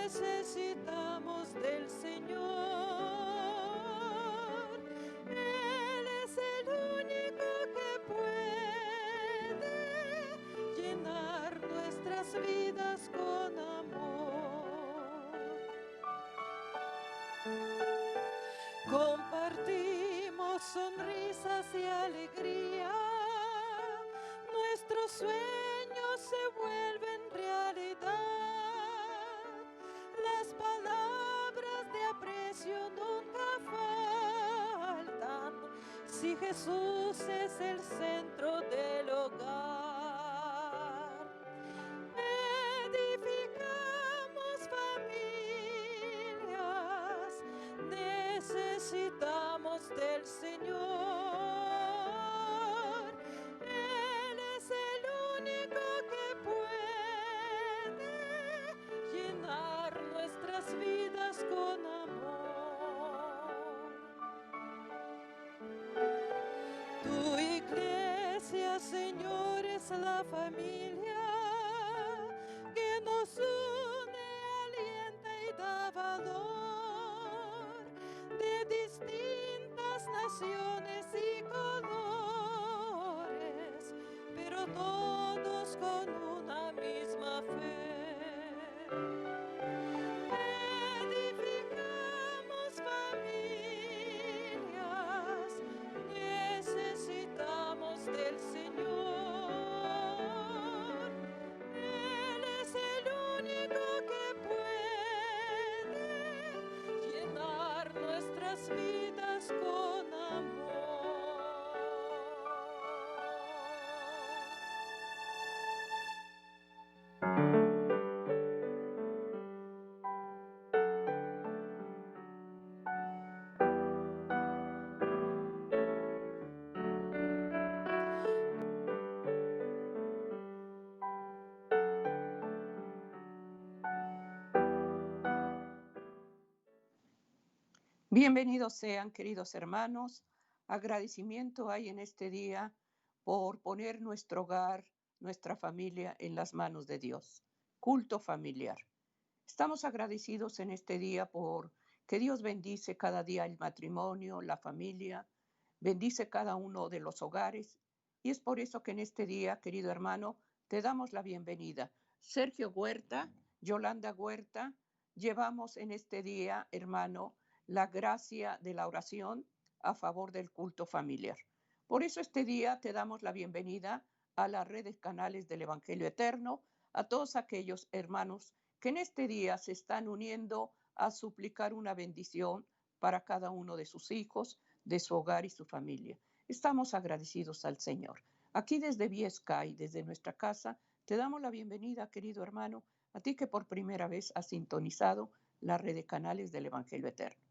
necesitamos del Señor. Él es el único que puede llenar nuestras vidas con amor. Compartimos sonrisas y alegría, nuestros sueños se vuelven realidad, las palabras de aprecio nunca faltan, si Jesús es el centro del hogar. Edificamos familias, necesitamos del Señor. Él es el único que puede llenar nuestras vidas con amor. Tu iglesia, Señor, es la familia que nos une, alienta y da valor, de distintas naciones y colores, pero todos con una misma fe. Edificamos familias, necesitamos del Señor. Él es el único que puede llenar nuestras vidas con amor. Bienvenidos sean, queridos hermanos. Agradecimiento hay en este día por poner nuestro hogar, nuestra familia en las manos de Dios. Culto familiar. Estamos agradecidos en este día por que Dios bendice cada día el matrimonio, la familia, bendice cada uno de los hogares. Y es por eso que en este día, querido hermano, te damos la bienvenida. Sergio Huerta, Yolanda Huerta, llevamos en este día, hermano, la gracia de la oración a favor del culto familiar. Por eso este día te damos la bienvenida a las redes canales del Evangelio Eterno, a todos aquellos hermanos que en este día se están uniendo a suplicar una bendición para cada uno de sus hijos, de su hogar y su familia. Estamos agradecidos al Señor. Aquí desde Viescay, desde nuestra casa, te damos la bienvenida, querido hermano, a ti que por primera vez has sintonizado la red de canales del Evangelio Eterno.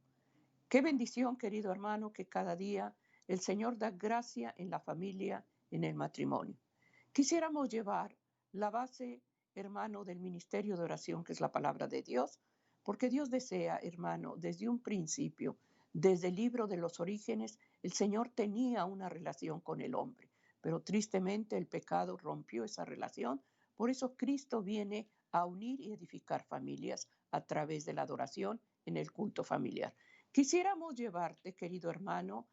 Qué bendición, querido hermano, que cada día el Señor da gracia en la familia, en el matrimonio. Quisiéramos llevar la base, hermano, del ministerio de oración, que es la palabra de Dios, porque Dios desea, hermano, desde un principio, desde el libro de los orígenes, el Señor tenía una relación con el hombre, pero tristemente el pecado rompió esa relación. Por eso Cristo viene a unir y edificar familias a través de la adoración en el culto familiar. Quisiéramos llevarte, querido hermano,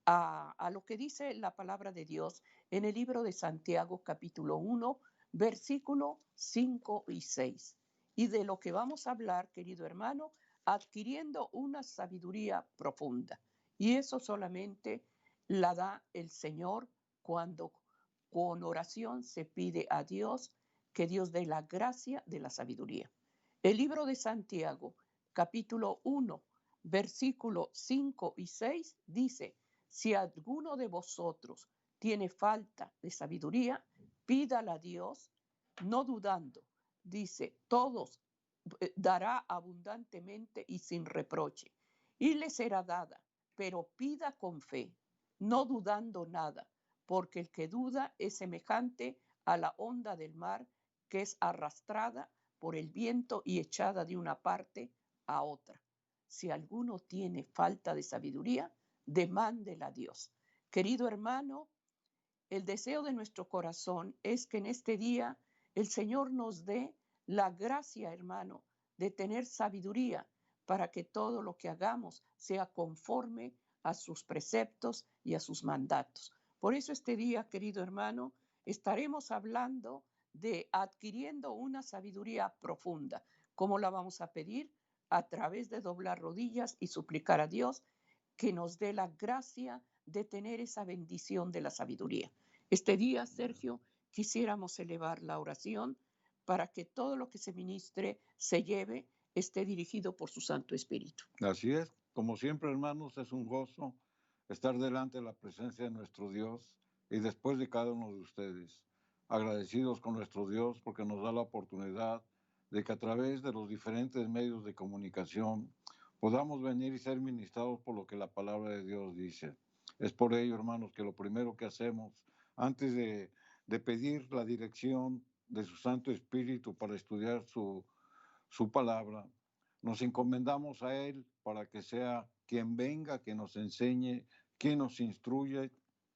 a lo que dice la palabra de Dios en el libro de Santiago, capítulo 1, versículo 5 y 6. Y de lo que vamos a hablar, querido hermano, adquiriendo una sabiduría profunda. Y eso solamente la da el Señor cuando con oración se pide a Dios que Dios dé la gracia de la sabiduría. El libro de Santiago, capítulo 1, versículo 5 y 6 dice: si alguno de vosotros tiene falta de sabiduría, pídala a Dios, no dudando. Dice, todos dará abundantemente y sin reproche, y le será dada, pero pida con fe, no dudando nada, porque el que duda es semejante a la onda del mar, que es arrastrada por el viento y echada de una parte a otra. Si alguno tiene falta de sabiduría, demándela a Dios. Querido hermano, el deseo de nuestro corazón es que en este día el Señor nos dé la gracia, hermano, de tener sabiduría para que todo lo que hagamos sea conforme a sus preceptos y a sus mandatos. Por eso este día, querido hermano, estaremos hablando de adquiriendo una sabiduría profunda. ¿Cómo la vamos a pedir? A través de doblar rodillas y suplicar a Dios que nos dé la gracia de tener esa bendición de la sabiduría. Este día, Sergio, quisiéramos elevar la oración para que todo lo que se ministre, se lleve, esté dirigido por su Santo Espíritu. Así es, como siempre, hermanos, es un gozo estar delante de la presencia de nuestro Dios y después de cada uno de ustedes, agradecidos con nuestro Dios porque nos da la oportunidad de que a través de los diferentes medios de comunicación podamos venir y ser ministrados por lo que la palabra de Dios dice. Es por ello, hermanos, que lo primero que hacemos antes de pedir la dirección de su Santo Espíritu para estudiar su palabra, nos encomendamos a Él para que sea quien venga, que nos enseñe, quien nos instruye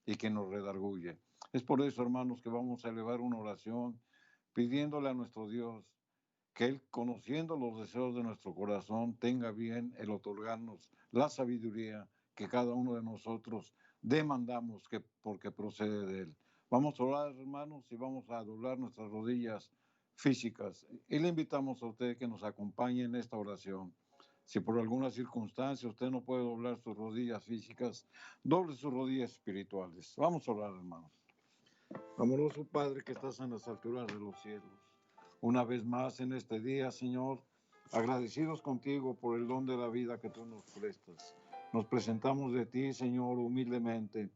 y que nos redarguye. Es por eso, hermanos, que vamos a elevar una oración pidiéndole a nuestro Dios que Él, conociendo los deseos de nuestro corazón, tenga bien el otorgarnos la sabiduría que cada uno de nosotros demandamos porque procede de Él. Vamos a orar, hermanos, y vamos a doblar nuestras rodillas físicas. Y le invitamos a usted que nos acompañe en esta oración. Si por alguna circunstancia usted no puede doblar sus rodillas físicas, doble sus rodillas espirituales. Vamos a orar, hermanos. Amoroso Padre que estás en las alturas de los cielos, una vez más en este día, Señor, agradecidos contigo por el don de la vida que tú nos prestas. Nos presentamos de ti, Señor, humildemente,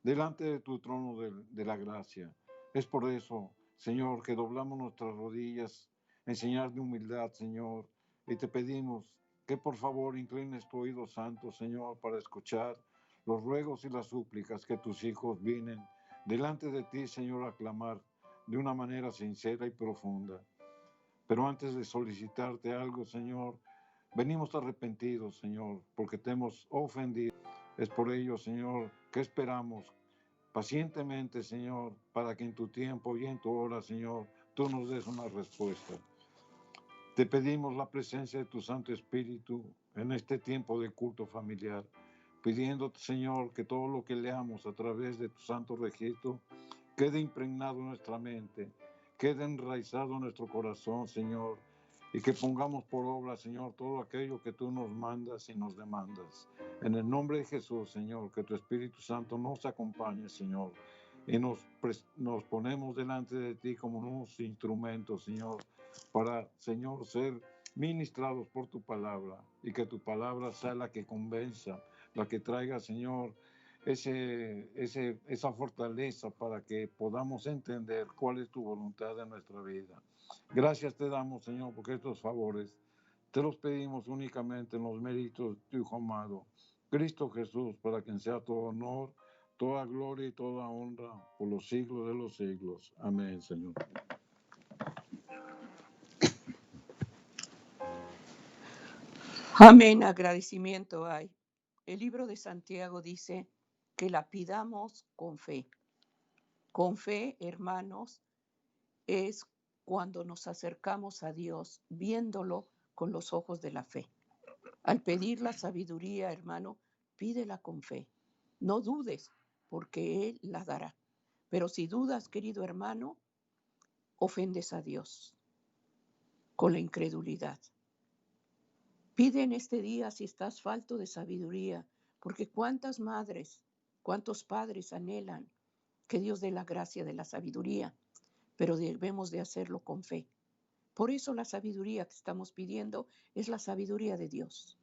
delante de tu trono de la gracia. Es por eso, Señor, que doblamos nuestras rodillas en señal de humildad, Señor, y te pedimos que por favor inclines tu oído santo, Señor, para escuchar los ruegos y las súplicas que tus hijos vienen delante de ti, Señor, a clamar de una manera sincera y profunda. Pero antes de solicitarte algo, Señor, venimos arrepentidos, Señor, porque te hemos ofendido. Es por ello, Señor, que esperamos pacientemente, Señor, para que en tu tiempo y en tu hora, Señor, tú nos des una respuesta. Te pedimos la presencia de tu Santo Espíritu en este tiempo de culto familiar, pidiéndote, Señor, que todo lo que leamos a través de tu santo registro quede impregnado en nuestra mente, quede enraizado en nuestro corazón, Señor, y que pongamos por obra, Señor, todo aquello que tú nos mandas y nos demandas. En el nombre de Jesús, Señor, que tu Espíritu Santo nos acompañe, Señor, y nos ponemos delante de ti como unos instrumentos, Señor, para, Señor, ser ministrados por tu palabra y que tu palabra sea la que convenza, la que traiga, Señor, esa fortaleza para que podamos entender cuál es tu voluntad en nuestra vida. Gracias te damos, Señor, porque estos favores te los pedimos únicamente en los méritos de tu Hijo amado, Cristo Jesús, para quien sea todo honor, toda gloria y toda honra por los siglos de los siglos. Amén, Señor. Amén, agradecimiento hay. El libro de Santiago dice que la pidamos con fe. Con fe, hermanos, es cuando nos acercamos a Dios viéndolo con los ojos de la fe. Al pedir la sabiduría, hermano, pídela con fe. No dudes, porque Él la dará. Pero si dudas, querido hermano, ofendes a Dios con la incredulidad. Pide en este día si estás falto de sabiduría, porque cuántas madres, cuántos padres anhelan que Dios dé la gracia de la sabiduría, pero debemos de hacerlo con fe. Por eso la sabiduría que estamos pidiendo es la sabiduría de Dios.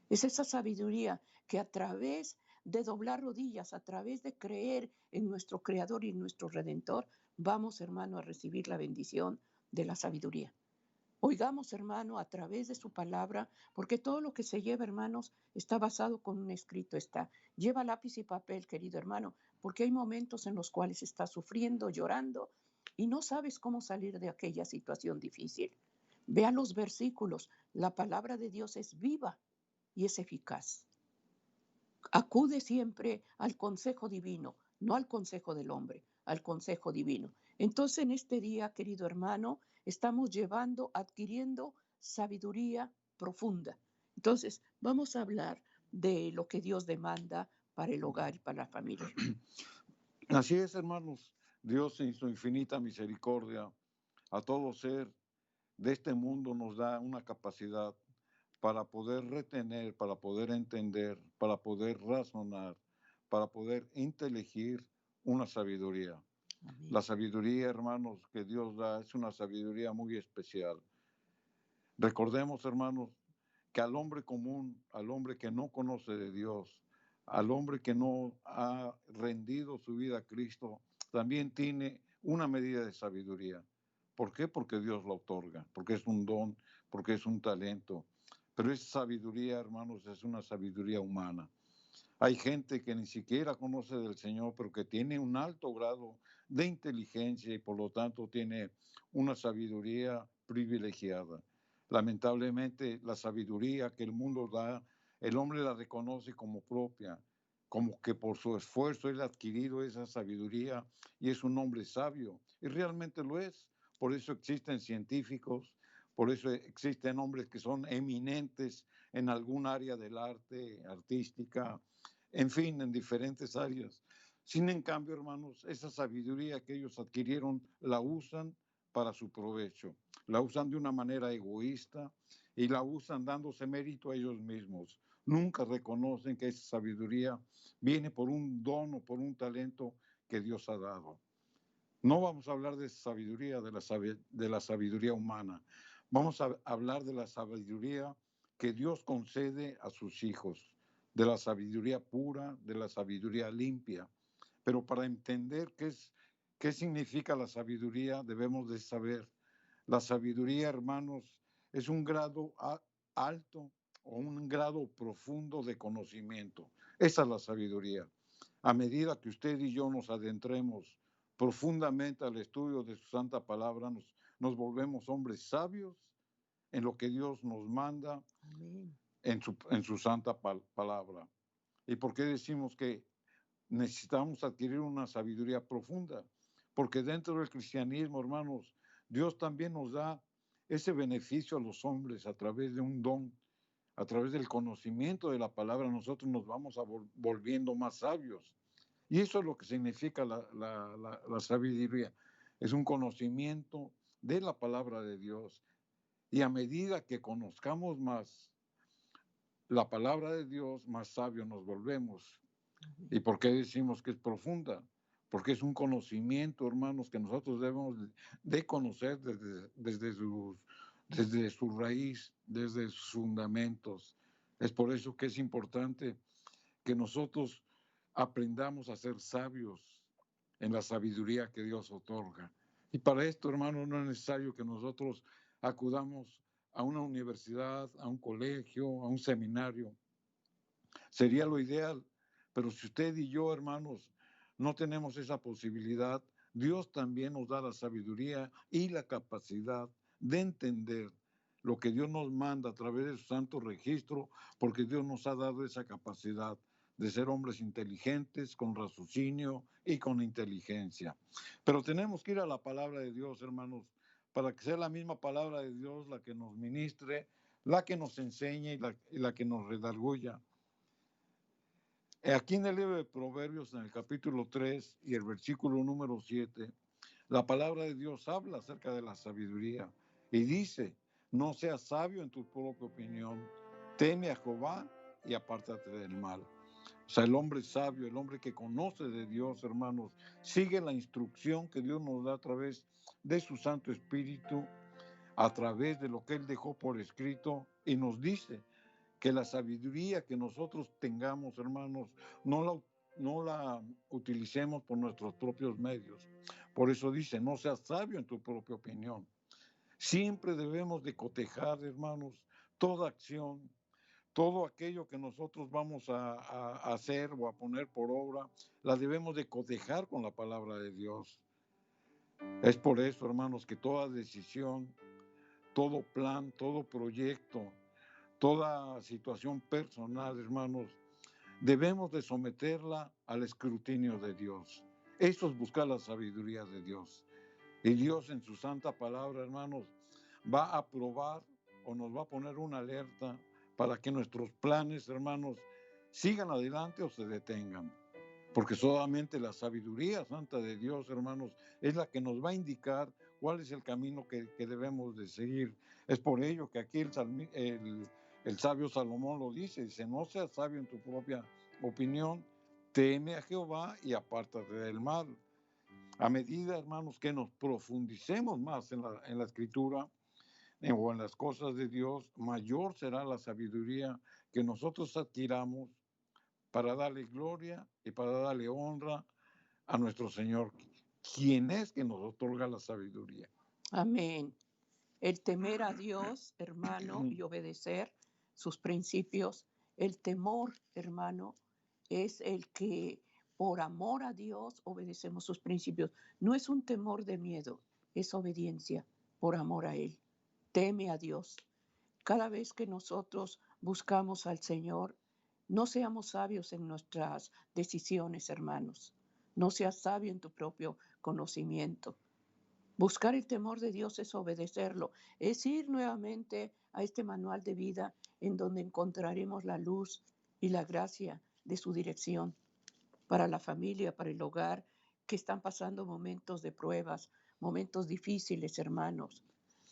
Es esa sabiduría que a través de doblar rodillas, a través de creer en nuestro Creador y en nuestro Redentor, vamos, hermano, a recibir la bendición de la sabiduría. Oigamos, hermano, a través de su palabra, porque todo lo que se lleva, hermanos, está basado con un escrito. Lleva lápiz y papel, querido hermano, porque hay momentos en los cuales estás sufriendo, llorando, y no sabes cómo salir de aquella situación difícil. Vea los versículos. La palabra de Dios es viva y es eficaz. Acude siempre al consejo divino, no al consejo del hombre, al consejo divino. Entonces, en este día, querido hermano, estamos adquiriendo sabiduría profunda. Entonces, vamos a hablar de lo que Dios demanda para el hogar y para la familia. Así es, hermanos. Dios en su infinita misericordia a todo ser de este mundo nos da una capacidad para poder retener, para poder entender, para poder razonar, para poder inteligir una sabiduría. Amén. La sabiduría, hermanos, que Dios da es una sabiduría muy especial. Recordemos, hermanos, que al hombre común, al hombre que no conoce de Dios, al hombre que no ha rendido su vida a Cristo, también tiene una medida de sabiduría. ¿Por qué? Porque Dios la otorga, porque es un don, porque es un talento. Pero esa sabiduría, hermanos, es una sabiduría humana. Hay gente que ni siquiera conoce del Señor, pero que tiene un alto grado de inteligencia y por lo tanto tiene una sabiduría privilegiada. Lamentablemente, la sabiduría que el mundo da, el hombre la reconoce como propia, como que por su esfuerzo él ha adquirido esa sabiduría y es un hombre sabio. Y realmente lo es. Por eso existen científicos, por eso existen hombres que son eminentes en algún área del arte, artística, en fin, en diferentes áreas. Sin en cambio, hermanos, esa sabiduría que ellos adquirieron la usan para su provecho, la usan de una manera egoísta y la usan dándose mérito a ellos mismos. Nunca reconocen que esa sabiduría viene por un don o por un talento que Dios ha dado. No vamos a hablar de sabiduría, de la sabiduría humana. Vamos a hablar de la sabiduría que Dios concede a sus hijos, de la sabiduría pura, de la sabiduría limpia. Pero para entender qué significa la sabiduría, debemos de saber. La sabiduría, hermanos, es un grado alto o un grado profundo de conocimiento. Esa es la sabiduría. A medida que usted y yo nos adentremos profundamente al estudio de su santa palabra, nos volvemos hombres sabios en lo que Dios nos manda Amén. en su santa palabra. ¿Y por qué decimos que necesitamos adquirir una sabiduría profunda? Porque dentro del cristianismo, hermanos, Dios también nos da ese beneficio a los hombres a través de un don, a través del conocimiento de la palabra. Nosotros nos vamos volviendo más sabios. Y eso es lo que significa la sabiduría. Es un conocimiento de la palabra de Dios. Y a medida que conozcamos más la palabra de Dios, más sabios nos volvemos. ¿Y por qué decimos que es profunda? Porque es un conocimiento, hermanos, que nosotros debemos de conocer desde su raíz, desde sus fundamentos. Es por eso que es importante que nosotros aprendamos a ser sabios en la sabiduría que Dios otorga. Y para esto, hermano, no es necesario que nosotros acudamos a una universidad, a un colegio, a un seminario. Sería lo ideal, pero si usted y yo, hermanos, no tenemos esa posibilidad, Dios también nos da la sabiduría y la capacidad de entender lo que Dios nos manda a través de su santo registro, porque Dios nos ha dado esa capacidad de ser hombres inteligentes, con raciocinio y con inteligencia. Pero tenemos que ir a la palabra de Dios, hermanos, para que sea la misma palabra de Dios la que nos ministre, la que nos enseñe y la que nos redarguya. Aquí en el libro de Proverbios, en el capítulo 3 y el versículo número 7, la palabra de Dios habla acerca de la sabiduría y dice: no seas sabio en tu propia opinión, teme a Jehová y apártate del mal. O sea, el hombre sabio, el hombre que conoce de Dios, hermanos, sigue la instrucción que Dios nos da a través de su Santo Espíritu, a través de lo que Él dejó por escrito, y nos dice que la sabiduría que nosotros tengamos, hermanos, no la utilicemos por nuestros propios medios. Por eso dice: no seas sabio en tu propia opinión. Siempre debemos de cotejar, hermanos, toda acción, todo aquello que nosotros vamos a hacer o a poner por obra, la debemos de cotejar con la palabra de Dios. Es por eso, hermanos, que toda decisión, todo plan, todo proyecto, toda situación personal, hermanos, debemos de someterla al escrutinio de Dios. Eso es buscar la sabiduría de Dios. Y Dios en su santa palabra, hermanos, va a probar o nos va a poner una alerta para que nuestros planes, hermanos, sigan adelante o se detengan. Porque solamente la sabiduría santa de Dios, hermanos, es la que nos va a indicar cuál es el camino que debemos de seguir. Es por ello que aquí el sabio Salomón lo dice, no seas sabio en tu propia opinión, teme a Jehová y apártate del mal. A medida, hermanos, que nos profundicemos más en la escritura o en las cosas de Dios, mayor será la sabiduría que nosotros adquiramos para darle gloria y para darle honra a nuestro Señor, quien es que nos otorga la sabiduría. Amén. El temer a Dios, hermano, y obedecer sus principios. El temor, hermano, es el que por amor a Dios obedecemos sus principios. No es un temor de miedo, es obediencia por amor a Él. Teme a Dios. Cada vez que nosotros buscamos al Señor, no seamos sabios en nuestras decisiones, hermanos. No seas sabio en tu propio conocimiento. Buscar el temor de Dios es obedecerlo, es ir nuevamente a este manual de vida en donde encontraremos la luz y la gracia de su dirección para la familia, para el hogar, que están pasando momentos de pruebas, momentos difíciles, hermanos.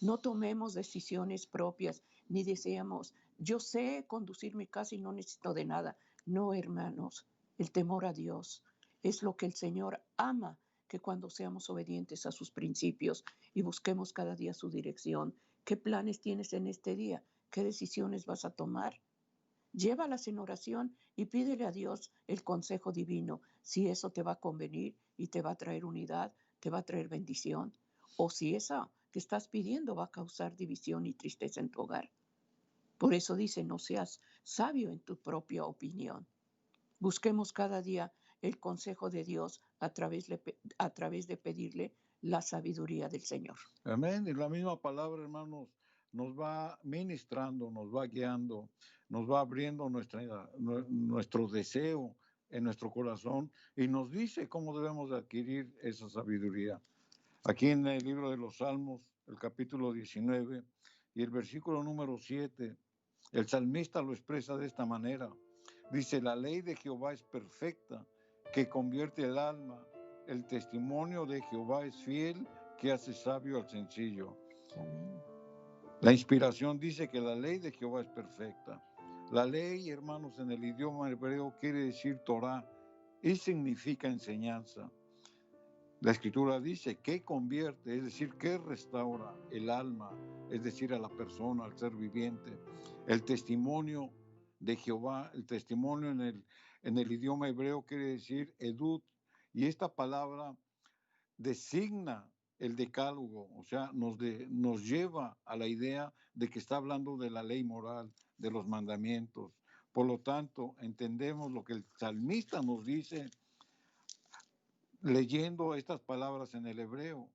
No tomemos decisiones propias, ni deseamos, yo sé conducir mi casa y no necesito de nada. No, hermanos, el temor a Dios es lo que el Señor ama, que cuando seamos obedientes a sus principios y busquemos cada día su dirección. ¿Qué planes tienes en este día? ¿Qué decisiones vas a tomar? Llévalas en oración y pídele a Dios el consejo divino, si eso te va a convenir y te va a traer unidad, te va a traer bendición, o si esa que estás pidiendo va a causar división y tristeza en tu hogar. Por eso dice, no seas sabio en tu propia opinión. Busquemos cada día el consejo de Dios a través de pedirle la sabiduría del Señor. Amén. Y la misma palabra, hermanos, nos va ministrando, nos va guiando, nos va abriendo nuestro deseo en nuestro corazón y nos dice cómo debemos de adquirir esa sabiduría. Aquí en el libro de los Salmos, el capítulo 19 y el versículo número 7, el salmista lo expresa de esta manera. Dice, la ley de Jehová es perfecta, que convierte el alma. El testimonio de Jehová es fiel, que hace sabio al sencillo. Amén. La inspiración dice que la ley de Jehová es perfecta. La ley, hermanos, en el idioma hebreo quiere decir Torah y significa enseñanza. La escritura dice que convierte, es decir, que restaura el alma, es decir, a la persona, al ser viviente. El testimonio de Jehová, el testimonio en el idioma hebreo quiere decir edut, y esta palabra designa el decálogo, o sea, nos lleva a la idea de que está hablando de la ley moral, de los mandamientos. Por lo tanto, entendemos lo que el salmista nos dice leyendo estas palabras en el hebreo.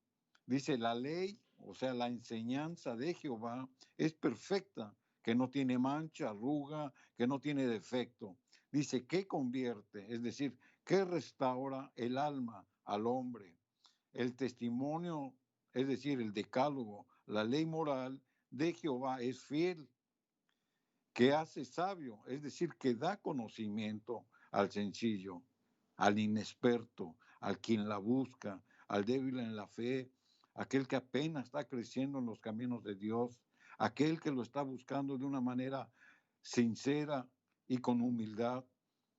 Dice, la ley, o sea, la enseñanza de Jehová es perfecta, que no tiene mancha, arruga, que no tiene defecto. Dice, que convierte, es decir, que restaura el alma al hombre. El testimonio, es decir, el decálogo, la ley moral de Jehová es fiel, que hace sabio, es decir, que da conocimiento al sencillo, al inexperto, al quien la busca, al débil en la fe, aquel que apenas está creciendo en los caminos de Dios, aquel que lo está buscando de una manera sincera y con humildad.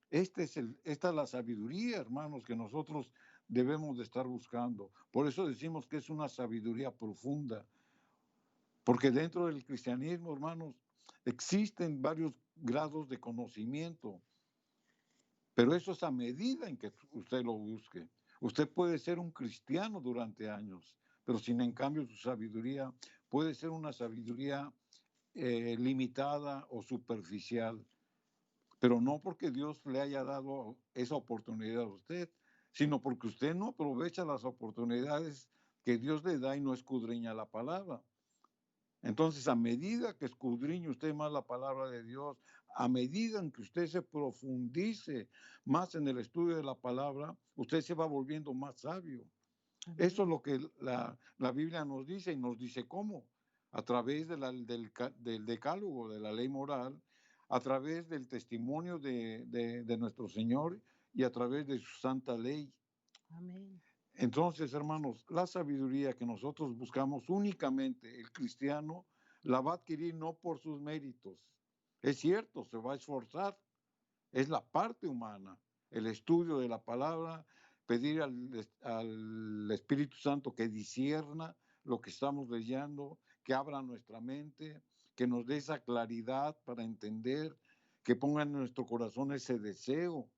Esta es la sabiduría, hermanos, que nosotros debemos de estar buscando. Por eso decimos que es una sabiduría profunda, porque dentro del cristianismo, hermanos, existen varios grados de conocimiento, pero eso es a medida en que usted lo busque. Usted puede ser un cristiano durante años, pero sin en cambio su sabiduría puede ser una sabiduría limitada o superficial, pero no porque Dios le haya dado esa oportunidad a usted, sino porque usted no aprovecha las oportunidades que Dios le da y no escudriña la palabra. Entonces, a medida que escudriñe usted más la palabra de Dios, a medida en que usted se profundice más en el estudio de la palabra, usted se va volviendo más sabio. Amén. Eso es lo que la Biblia nos dice y nos dice cómo. a través del decálogo, de la ley moral, a través del testimonio de nuestro Señor y a través de su santa ley. Amén. Entonces, hermanos, la sabiduría que nosotros buscamos únicamente el cristiano la va a adquirir no por sus méritos. Es cierto, se va a esforzar, es la parte humana, el estudio de la palabra, pedir al Espíritu Santo que discierna lo que estamos leyendo, que abra nuestra mente, que nos dé esa claridad para entender, que ponga en nuestro corazón ese deseo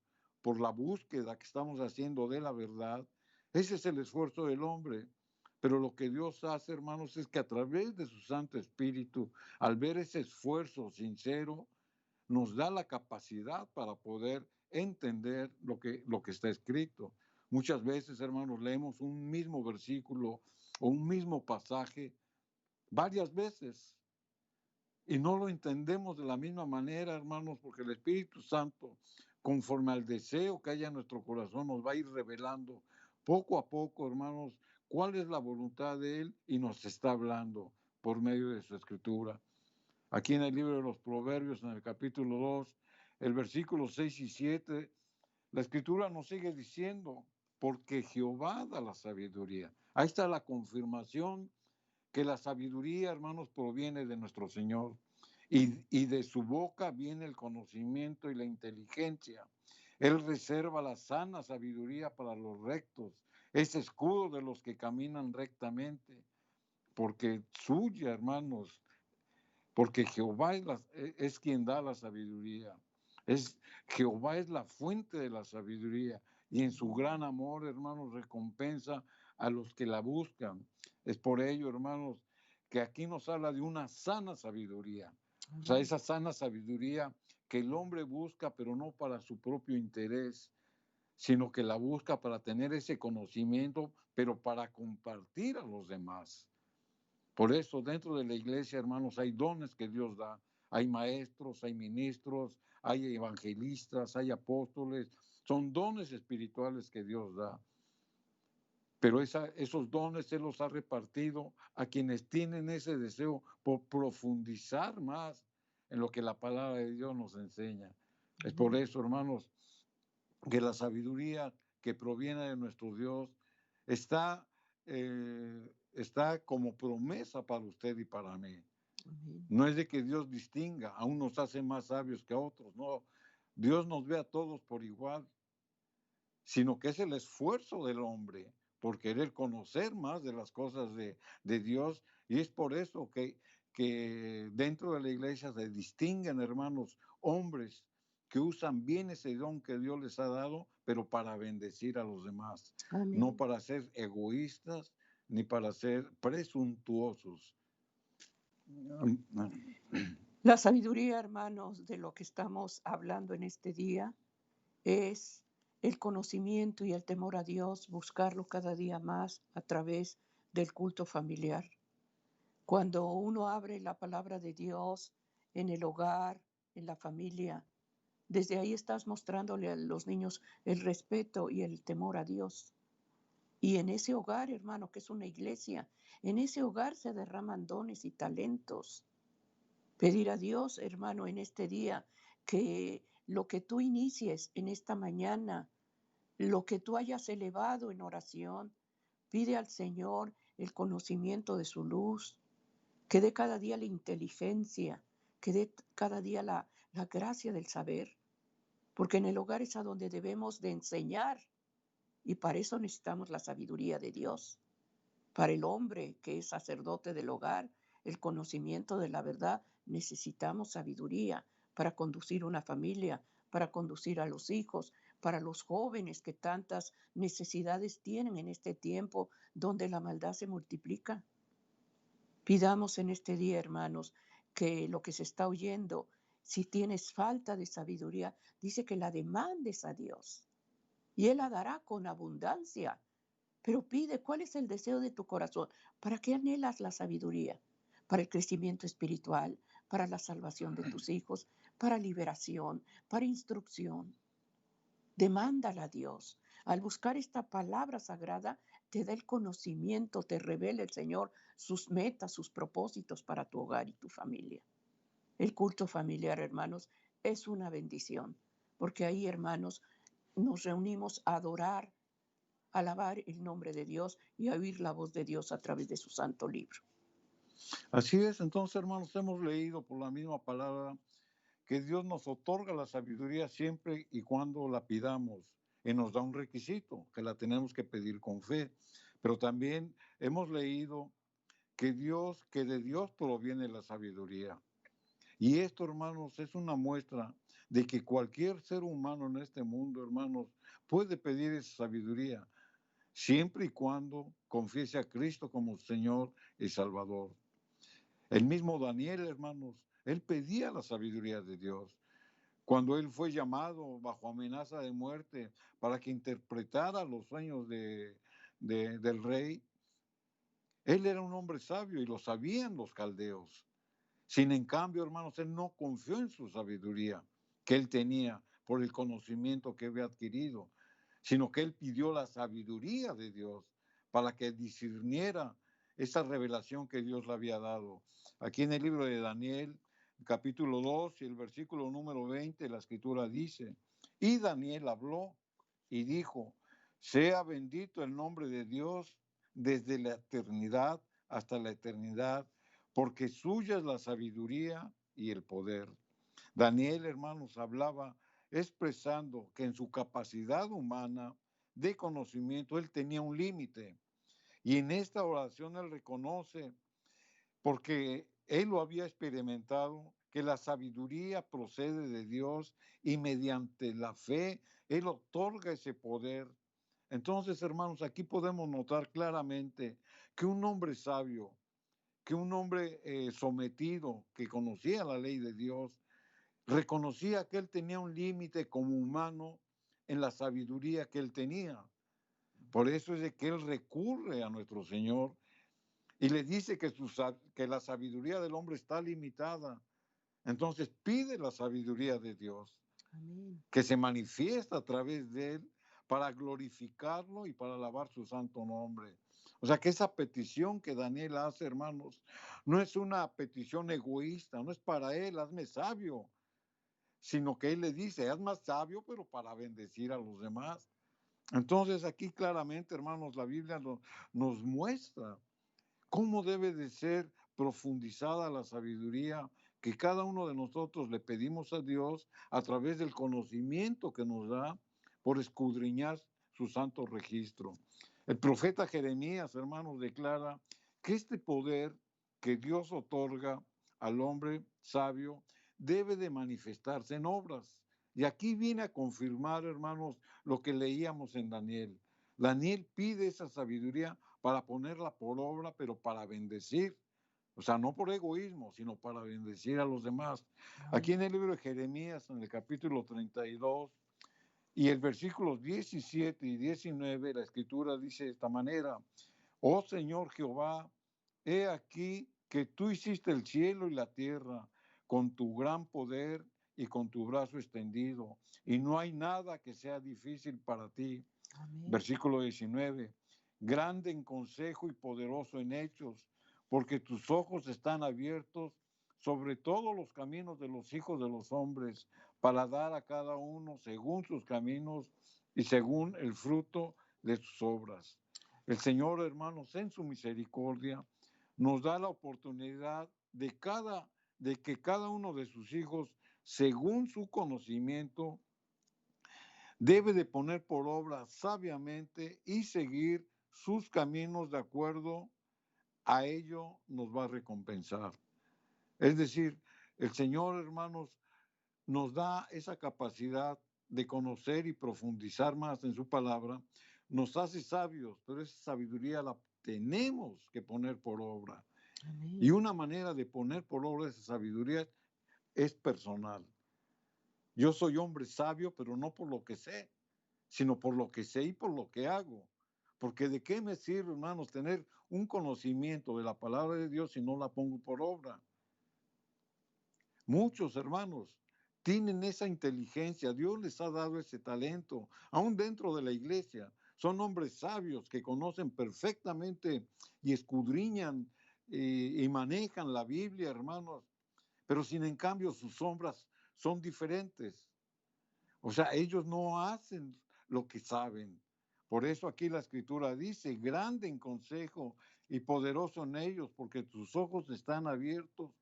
por la búsqueda que estamos haciendo de la verdad. Ese es el esfuerzo del hombre. Pero lo que Dios hace, hermanos, es que a través de su Santo Espíritu, al ver ese esfuerzo sincero, nos da la capacidad para poder entender lo que está escrito. Muchas veces, hermanos, leemos un mismo versículo o un mismo pasaje varias veces y no lo entendemos de la misma manera, hermanos, porque el Espíritu Santo, conforme al deseo que haya en nuestro corazón, nos va a ir revelando poco a poco, hermanos, cuál es la voluntad de Él y nos está hablando por medio de su escritura. Aquí en el libro de los Proverbios, en el capítulo 2, el versículo 6 y 7, la escritura nos sigue diciendo, porque Jehová da la sabiduría. Ahí está la confirmación que la sabiduría, hermanos, proviene de nuestro Señor. Y de su boca viene el conocimiento y la inteligencia. Él reserva la sana sabiduría para los rectos. Es escudo de los que caminan rectamente. Porque suya, hermanos, porque Jehová es quien da la sabiduría. Jehová es la fuente de la sabiduría y en su gran amor, hermanos, recompensa a los que la buscan. Es por ello, hermanos, que aquí nos habla de una sana sabiduría. O sea, esa sana sabiduría que el hombre busca, pero no para su propio interés, sino que la busca para tener ese conocimiento, pero para compartir a los demás. Por eso dentro de la iglesia, hermanos, hay dones que Dios da. Hay maestros, hay ministros, hay evangelistas, hay apóstoles. Son dones espirituales que Dios da. Pero esos dones Él los ha repartido a quienes tienen ese deseo por profundizar más en lo que la palabra de Dios nos enseña. Es por eso, hermanos, que la sabiduría que proviene de nuestro Dios está como promesa para usted y para mí. Amén. No es de que Dios distinga, a unos hace más sabios que a otros, no. Dios nos ve a todos por igual, sino que es el esfuerzo del hombre por querer conocer más de las cosas de Dios, y es por eso que dentro de la iglesia se distinguen, hermanos, hombres que usan bien ese don que Dios les ha dado, pero para bendecir a los demás, Amén. no para ser egoístas ni para ser presuntuosos. La sabiduría, hermanos, de lo que estamos hablando en este día es el conocimiento y el temor a Dios, buscarlo cada día más a través del culto familiar. Cuando uno abre la palabra de Dios en el hogar, en la familia, desde ahí estás mostrándole a los niños el respeto y el temor a Dios. Y en ese hogar, hermano, que es una iglesia, en ese hogar se derraman dones y talentos. Pedir a Dios, hermano, en este día, que lo que tú inicies en esta mañana, lo que tú hayas elevado en oración, pide al Señor el conocimiento de su luz, que dé cada día la inteligencia, que dé cada día la gracia del saber, porque en el hogar es a donde debemos de enseñar y para eso necesitamos la sabiduría de Dios. Para el hombre que es sacerdote del hogar, el conocimiento de la verdad, necesitamos sabiduría para conducir una familia, para conducir a los hijos, para los jóvenes que tantas necesidades tienen en este tiempo donde la maldad se multiplica. Pidamos en este día, hermanos, que lo que se está oyendo, si tienes falta de sabiduría, dice que la demandes a Dios y Él la dará con abundancia. Pero pide, ¿cuál es el deseo de tu corazón? ¿Para qué anhelas la sabiduría? Para el crecimiento espiritual, para la salvación de tus hijos, para liberación, para instrucción. Demándala a Dios. Al buscar esta palabra sagrada, te dé el conocimiento, te revele el Señor sus metas, sus propósitos para tu hogar y tu familia. El culto familiar, hermanos, es una bendición, porque ahí, hermanos, nos reunimos a adorar, a alabar el nombre de Dios y a oír la voz de Dios a través de su santo libro. Así es, entonces, hermanos, hemos leído por la misma palabra que Dios nos otorga la sabiduría siempre y cuando la pidamos. Y nos da un requisito, que la tenemos que pedir con fe. Pero también hemos leído que de Dios proviene la sabiduría. Y esto, hermanos, es una muestra de que cualquier ser humano en este mundo, hermanos, puede pedir esa sabiduría, siempre y cuando confiese a Cristo como Señor y Salvador. El mismo Daniel, hermanos, él pedía la sabiduría de Dios. Cuando él fue llamado bajo amenaza de muerte para que interpretara los sueños del rey, él era un hombre sabio y lo sabían los caldeos. Sin en cambio, hermanos, él no confió en su sabiduría que él tenía por el conocimiento que había adquirido, sino que él pidió la sabiduría de Dios para que discerniera esa revelación que Dios le había dado. Aquí en el libro de Daniel, capítulo 2 y el versículo número 20, la escritura dice, y Daniel habló y dijo, sea bendito el nombre de Dios desde la eternidad hasta la eternidad, porque suya es la sabiduría y el poder. Daniel, hermanos, hablaba expresando que en su capacidad humana de conocimiento él tenía un límite. Y en esta oración él reconoce, porque él lo había experimentado, que la sabiduría procede de Dios y mediante la fe él otorga ese poder. Entonces, hermanos, aquí podemos notar claramente que un hombre sabio, que un hombre sometido, que conocía la ley de Dios, reconocía que él tenía un límite como humano en la sabiduría que él tenía. Por eso es de que él recurre a nuestro Señor y le dice que la sabiduría del hombre está limitada. Entonces pide la sabiduría de Dios, Amén. que se manifiesta a través de él para glorificarlo y para alabar su santo nombre. O sea que esa petición que Daniel hace, hermanos, no es una petición egoísta, no es para él, hazme sabio, sino que él le dice, hazme sabio, pero para bendecir a los demás. Entonces aquí claramente, hermanos, la Biblia nos muestra cómo debe de ser profundizada la sabiduría que cada uno de nosotros le pedimos a Dios a través del conocimiento que nos da por escudriñar su santo registro. El profeta Jeremías, hermanos, declara que este poder que Dios otorga al hombre sabio debe de manifestarse en obras. Y aquí viene a confirmar, hermanos, lo que leíamos en Daniel. Daniel pide esa sabiduría para ponerla por obra, pero para bendecir. O sea, no por egoísmo, sino para bendecir a los demás. Aquí en el libro de Jeremías, en el capítulo 32, y el versículos 17 y 19, la escritura dice de esta manera, oh Señor Jehová, he aquí que tú hiciste el cielo y la tierra con tu gran poder y con tu brazo extendido, y no hay nada que sea difícil para ti. Amén. Versículo 19, grande en consejo y poderoso en hechos, porque tus ojos están abiertos sobre todos los caminos de los hijos de los hombres, para dar a cada uno según sus caminos y según el fruto de sus obras. El Señor, hermanos, en su misericordia, nos da la oportunidad de que cada uno de sus hijos, según su conocimiento, debe de poner por obra sabiamente y seguir sus caminos de acuerdo a ello nos va a recompensar. Es decir, el Señor, hermanos, nos da esa capacidad de conocer y profundizar más en su palabra, nos hace sabios, pero esa sabiduría la tenemos que poner por obra. Amén. Y una manera de poner por obra esa sabiduría es personal. Yo soy hombre sabio, pero no por lo que sé, sino por lo que sé y por lo que hago. Porque de qué me sirve, hermanos, tener un conocimiento de la palabra de Dios si no la pongo por obra. Muchos hermanos tienen esa inteligencia, Dios les ha dado ese talento, aún dentro de la iglesia. son hombres sabios que conocen perfectamente y escudriñan y manejan la Biblia, hermanos, pero sin en cambio sus sombras son diferentes. O sea, ellos no hacen lo que saben. Por eso aquí la escritura dice, grande en consejo y poderoso en ellos, porque tus ojos están abiertos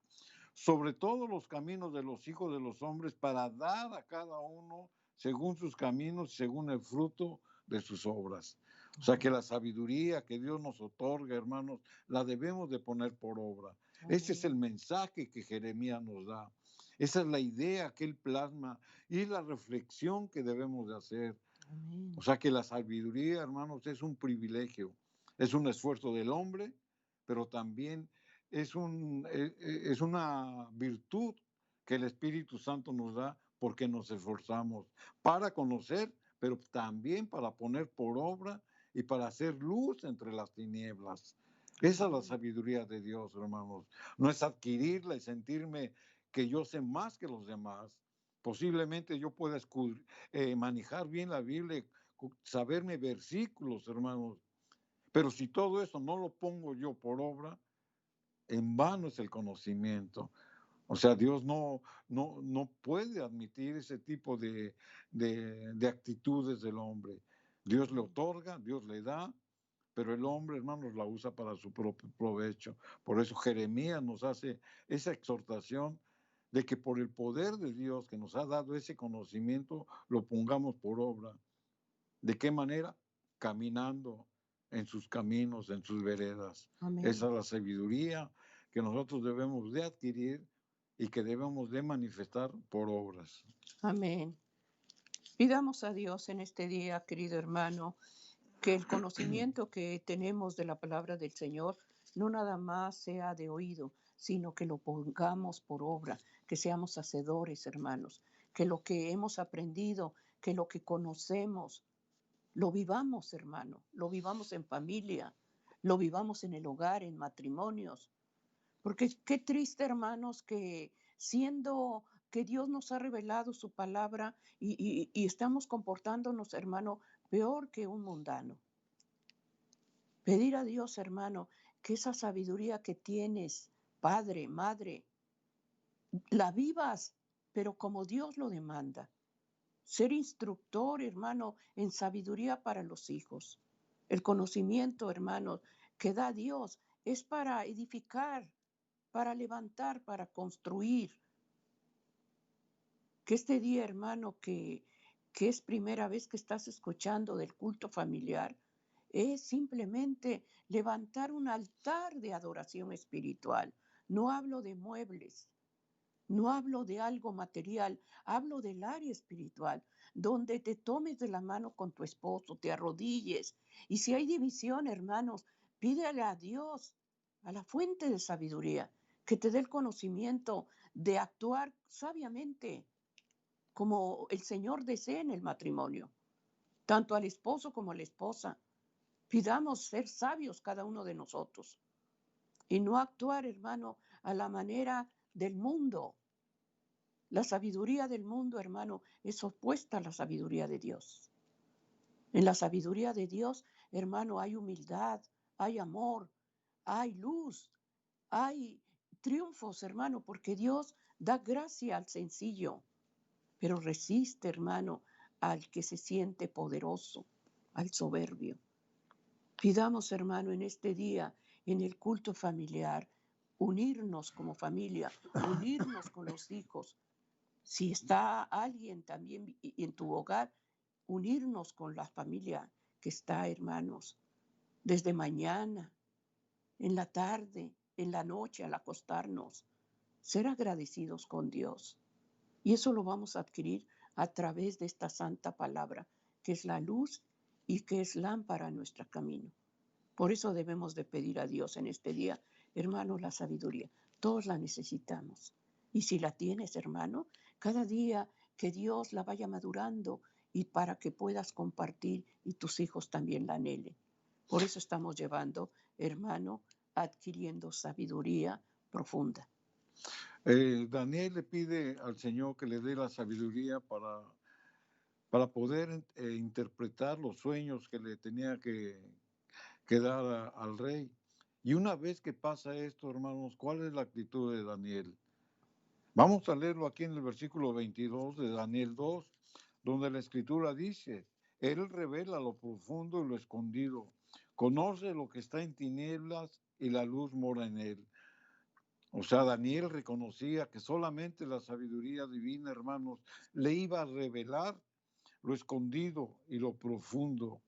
sobre todos los caminos de los hijos de los hombres para dar a cada uno según sus caminos, según el fruto de sus obras. O sea que la sabiduría que Dios nos otorga, hermanos, la debemos de poner por obra. Ese es el mensaje que Jeremías nos da. Esa es la idea que él plasma y la reflexión que debemos de hacer. Amén. O sea que la sabiduría, hermanos, es un privilegio, es un esfuerzo del hombre, pero también es una virtud que el Espíritu Santo nos da porque nos esforzamos para conocer, pero también para poner por obra y para hacer luz entre las tinieblas. Esa es la sabiduría de Dios, hermanos. No es adquirirla y sentirme que yo sé más que los demás. Posiblemente yo pueda manejar bien la Biblia, saberme versículos, hermanos. Pero si todo eso no lo pongo yo por obra, en vano es el conocimiento. O sea, Dios no puede admitir ese tipo de actitudes del hombre. Dios le otorga, Dios le da, pero el hombre, hermanos, la usa para su propio provecho. Por eso Jeremías nos hace esa exhortación de que por el poder de Dios que nos ha dado ese conocimiento, lo pongamos por obra. ¿De qué manera? Caminando en sus caminos, en sus veredas. Amén. Esa es la sabiduría que nosotros debemos de adquirir y que debemos de manifestar por obras. Amén. Pidamos a Dios en este día, querido hermano, que el conocimiento que tenemos de la palabra del Señor no nada más sea de oído, sino que lo pongamos por obra, que seamos hacedores, hermanos, que lo que hemos aprendido, que lo que conocemos, lo vivamos, hermano, lo vivamos en familia, lo vivamos en el hogar, en matrimonios. Porque qué triste, hermanos, que siendo que Dios nos ha revelado su palabra y estamos comportándonos, hermano, peor que un mundano. Pedir a Dios, hermano, que esa sabiduría que tienes, padre, madre, la vivas, pero como Dios lo demanda. Ser instructor, hermano, en sabiduría para los hijos. El conocimiento, hermano, que da Dios es para edificar, para levantar, para construir. Que este día, hermano, que es primera vez que estás escuchando del culto familiar, es simplemente levantar un altar de adoración espiritual. No hablo de muebles, no hablo de algo material, hablo del área espiritual, donde te tomes de la mano con tu esposo, te arrodilles. Y si hay división, hermanos, pídele a Dios, a la fuente de sabiduría, que te dé el conocimiento de actuar sabiamente, como el Señor desea en el matrimonio, tanto al esposo como a la esposa. Pidamos ser sabios cada uno de nosotros y no actuar, hermano, a la manera del mundo. La sabiduría del mundo, hermano, es opuesta a la sabiduría de Dios. En la sabiduría de Dios, hermano, hay humildad, hay amor, hay luz, hay triunfos, hermano, porque Dios da gracia al sencillo, pero resiste, hermano, al que se siente poderoso, al soberbio. Pidamos, hermano, en este día, en el culto familiar, unirnos como familia, unirnos con los hijos. Si está alguien también en tu hogar, unirnos con la familia que está, hermanos, desde mañana, en la tarde, en la noche, al acostarnos, ser agradecidos con Dios. Y eso lo vamos a adquirir a través de esta santa palabra, que es la luz y que es lámpara a nuestro camino. Por eso debemos de pedir a Dios en este día, hermano, la sabiduría. Todos la necesitamos. Y si la tienes, hermano, cada día que Dios la vaya madurando y para que puedas compartir y tus hijos también la anhelen. Por eso estamos llevando, hermano, adquiriendo sabiduría profunda. Daniel le pide al Señor que le dé la sabiduría para para poder interpretar los sueños que le tenía que dar al rey. Y una vez que pasa esto, hermanos, ¿cuál es la actitud de Daniel? Vamos a leerlo aquí en el versículo 22 de Daniel 2, donde la escritura dice, Él revela lo profundo y lo escondido, conoce lo que está en tinieblas y la luz mora en él. O sea, Daniel reconocía que solamente la sabiduría divina, hermanos, le iba a revelar lo escondido y lo profundo,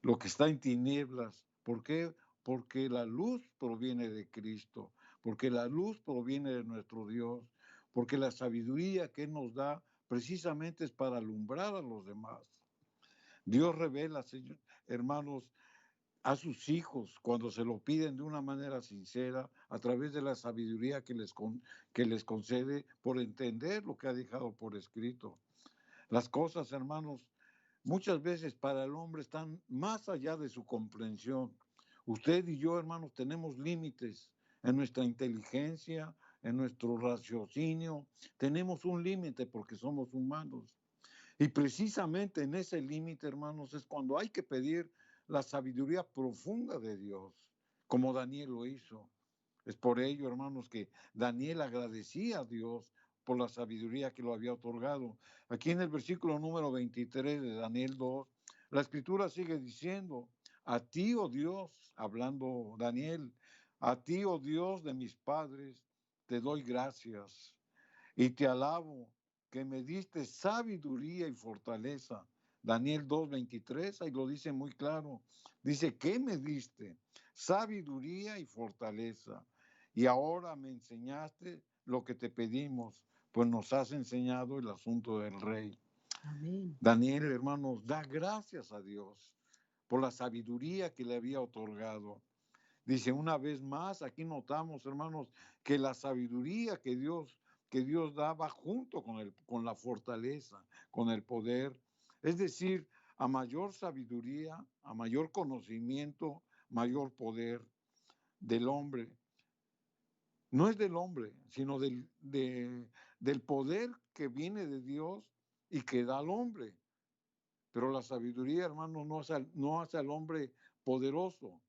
lo que está en tinieblas. ¿Por qué? Porque la luz proviene de Cristo, porque la luz proviene de nuestro Dios, porque la sabiduría que Él nos da precisamente es para alumbrar a los demás. Dios revela, hermanos, a sus hijos cuando se lo piden de una manera sincera, a través de la sabiduría que les concede por entender lo que ha dejado por escrito. Las cosas, hermanos, muchas veces para el hombre están más allá de su comprensión. Usted y yo, hermanos, tenemos límites en nuestra inteligencia, en nuestro raciocinio. Tenemos un límite porque somos humanos. Y precisamente en ese límite, hermanos, es cuando hay que pedir la sabiduría profunda de Dios, como Daniel lo hizo. Es por ello, hermanos, que Daniel agradecía a Dios por la sabiduría que lo había otorgado. Aquí en el versículo número 23 de Daniel 2, la escritura sigue diciendo, a ti, oh Dios, hablando Daniel, a ti, oh Dios de mis padres, te doy gracias y te alabo que me diste sabiduría y fortaleza. Daniel 2:23, ahí lo dice muy claro. Dice, ¿qué me diste? Sabiduría y fortaleza. Y ahora me enseñaste lo que te pedimos, pues nos has enseñado el asunto del rey. Amén. Daniel, hermanos, da gracias a Dios por la sabiduría que le había otorgado. Dice, una vez más, aquí notamos, hermanos, que la sabiduría que Dios daba junto con la fortaleza, con el poder. Es decir, a mayor sabiduría, a mayor conocimiento, mayor poder del hombre. No es del hombre, sino del poder que viene de Dios y que da al hombre. Pero la sabiduría, hermanos, no hace al hombre poderoso,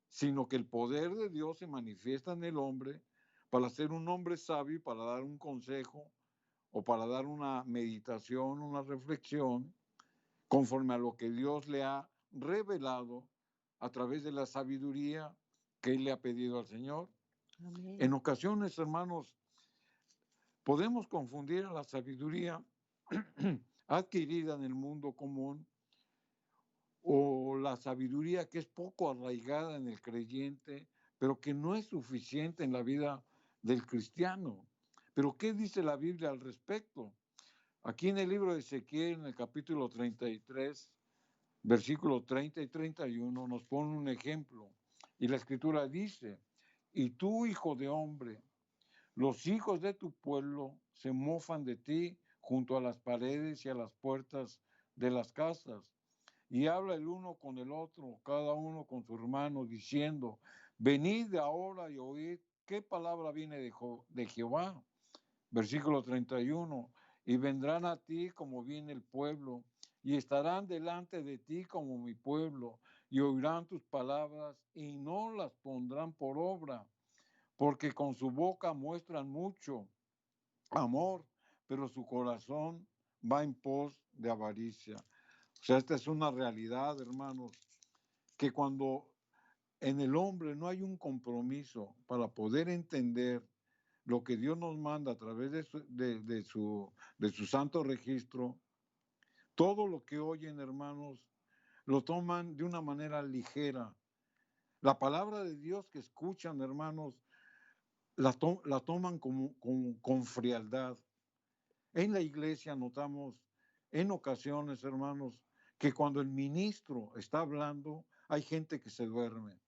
sino que el poder de Dios se manifiesta en el hombre para ser un hombre sabio, para dar un consejo o para dar una meditación, una reflexión, conforme a lo que Dios le ha revelado a través de la sabiduría que Él le ha pedido al Señor. Amén. En ocasiones, hermanos, podemos confundir a la sabiduría adquirida en el mundo común o la sabiduría que es poco arraigada en el creyente, pero que no es suficiente en la vida del cristiano. Pero ¿qué dice la Biblia al respecto? Aquí en el libro de Ezequiel, en el capítulo 33, versículos 30 y 31, nos pone un ejemplo. Y la escritura dice, y tú, hijo de hombre, los hijos de tu pueblo se mofan de ti junto a las paredes y a las puertas de las casas. Y habla el uno con el otro, cada uno con su hermano, diciendo, venid ahora y oíd qué palabra viene de Jehová. Versículo 31, y vendrán a ti como viene el pueblo, y estarán delante de ti como mi pueblo, y oirán tus palabras, y no las pondrán por obra, porque con su boca muestran mucho amor, pero su corazón va en pos de avaricia. O sea, esta es una realidad, hermanos, que cuando en el hombre no hay un compromiso para poder entender lo que Dios nos manda a través de su santo registro, todo lo que oyen, hermanos, lo toman de una manera ligera. La palabra de Dios que escuchan, hermanos, la toman con frialdad. En la iglesia notamos en ocasiones, hermanos, que cuando el ministro está hablando, hay gente que se duerme,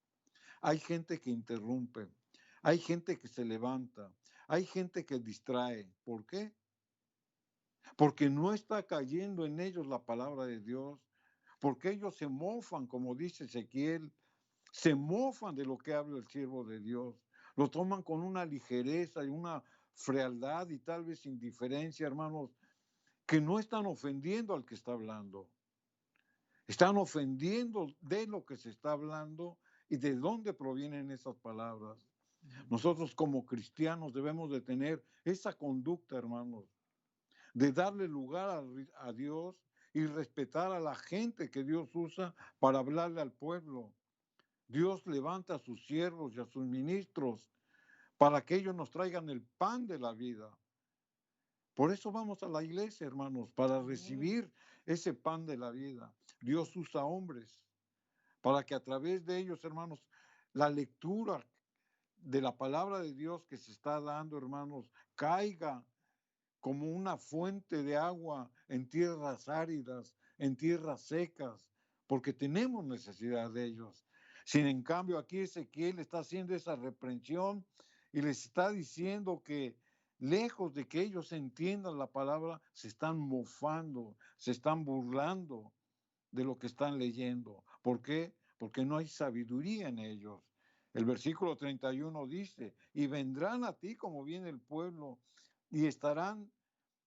hay gente que interrumpe, hay gente que se levanta, hay gente que distrae. ¿Por qué? Porque no está cayendo en ellos la palabra de Dios, porque ellos se mofan, como dice Ezequiel, se mofan de lo que habla el siervo de Dios, lo toman con una ligereza y una frialdad y tal vez indiferencia, hermanos, que no están ofendiendo al que está hablando. Están ofendiendo de lo que se está hablando y de dónde provienen esas palabras. Nosotros como cristianos debemos de tener esa conducta, hermanos, de darle lugar a Dios y respetar a la gente que Dios usa para hablarle al pueblo. Dios levanta a sus siervos y a sus ministros para que ellos nos traigan el pan de la vida. Por eso vamos a la iglesia, hermanos, para recibir ese pan de la vida. Dios usa hombres para que a través de ellos, hermanos, la lectura de la palabra de Dios que se está dando, hermanos, caiga como una fuente de agua en tierras áridas, en tierras secas, porque tenemos necesidad de ellos. Sin en cambio, aquí Ezequiel está haciendo esa reprensión y les está diciendo que lejos de que ellos entiendan la palabra, se están mofando, se están burlando de lo que están leyendo. ¿Por qué? Porque no hay sabiduría en ellos. El versículo 31 dice, y vendrán a ti como viene el pueblo, y estarán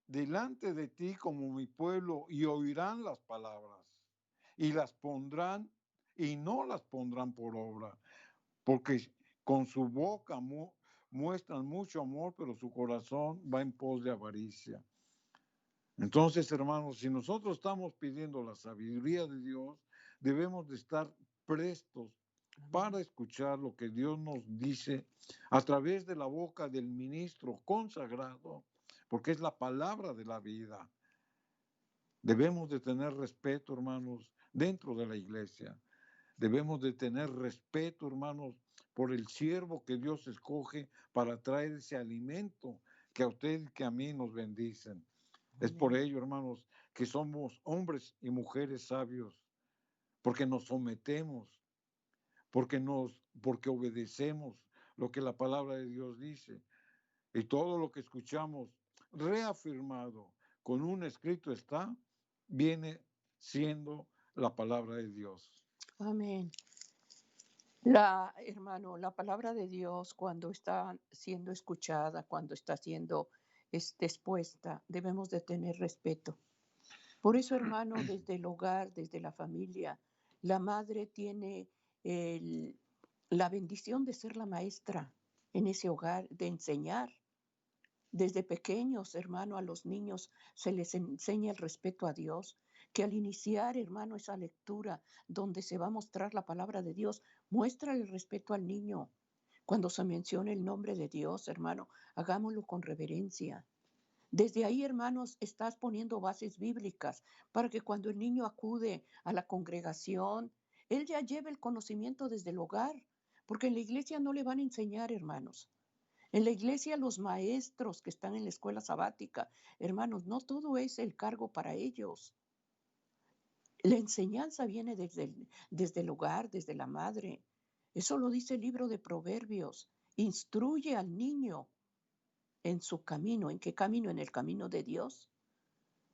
delante de ti como mi pueblo, y oirán las palabras, y las pondrán, y no las pondrán por obra, porque con su boca muestran mucho amor, pero su corazón va en pos de avaricia. Entonces, hermanos, si nosotros estamos pidiendo la sabiduría de Dios, debemos de estar prestos para escuchar lo que Dios nos dice a través de la boca del ministro consagrado, porque es la palabra de la vida. Debemos de tener respeto, hermanos, dentro de la iglesia. Debemos de tener respeto, hermanos, por el siervo que Dios escoge para traer ese alimento que a usted y que a mí nos bendicen. Es por ello, hermanos, que somos hombres y mujeres sabios, porque nos sometemos, porque obedecemos lo que la palabra de Dios dice. Y todo lo que escuchamos reafirmado con un escrito está, viene siendo la palabra de Dios. Amén. Hermano, la palabra de Dios cuando está siendo escuchada, cuando está siendo expuesta, debemos de tener respeto. Por eso, hermano, desde el hogar, desde la familia, la madre tiene la bendición de ser la maestra en ese hogar, de enseñar. Desde pequeños, hermano, a los niños se les enseña el respeto a Dios, que al iniciar, hermano, esa lectura donde se va a mostrar la palabra de Dios, muestra el respeto al niño. Cuando se menciona el nombre de Dios, hermano, hagámoslo con reverencia. Desde ahí, hermanos, estás poniendo bases bíblicas para que cuando el niño acude a la congregación, él ya lleve el conocimiento desde el hogar, porque en la iglesia no le van a enseñar, hermanos. En la iglesia los maestros que están en la escuela sabática, hermanos, no todo es el cargo para ellos. La enseñanza viene desde el hogar, desde la madre. Eso lo dice el libro de Proverbios. Instruye al niño en su camino. ¿En qué camino? En el camino de Dios.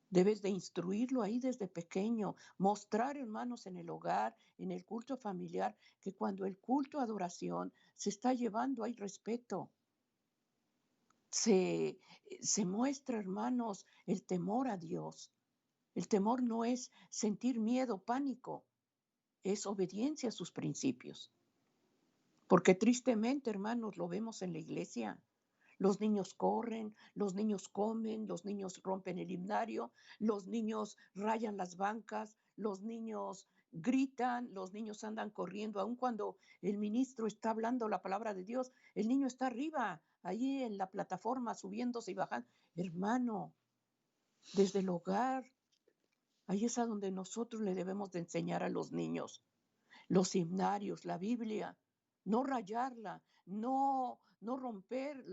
Debes de instruirlo ahí desde pequeño, mostrar, hermanos, en el hogar, en el culto familiar, que cuando el culto adoración se está llevando hay respeto. Se muestra, hermanos, el temor a Dios. El temor no es sentir miedo, pánico, es obediencia a sus principios. Porque tristemente, hermanos, lo vemos en la iglesia. Los niños corren, los niños comen, los niños rompen el himnario, los niños rayan las bancas, los niños gritan, los niños andan corriendo, aun cuando el ministro está hablando la palabra de Dios, el niño está arriba, ahí en la plataforma, subiéndose y bajando. Hermano, desde el hogar, ahí es a donde nosotros le debemos de enseñar a los niños. Los himnarios, la Biblia, no rayarla, no romper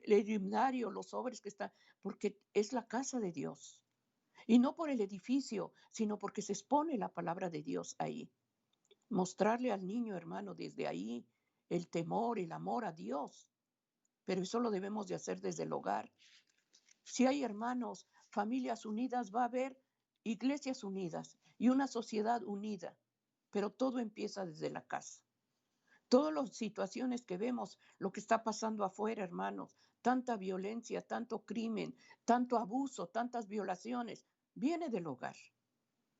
el himnario, los sobres que están, porque es la casa de Dios. Y no por el edificio, sino porque se expone la palabra de Dios ahí. Mostrarle al niño, hermano, desde ahí el temor, el amor a Dios. Pero eso lo debemos de hacer desde el hogar. Si hay hermanos, familias unidas, va a haber iglesias unidas y una sociedad unida. Pero todo empieza desde la casa. Todas las situaciones que vemos, lo que está pasando afuera, hermanos, tanta violencia, tanto crimen, tanto abuso, tantas violaciones, viene del hogar.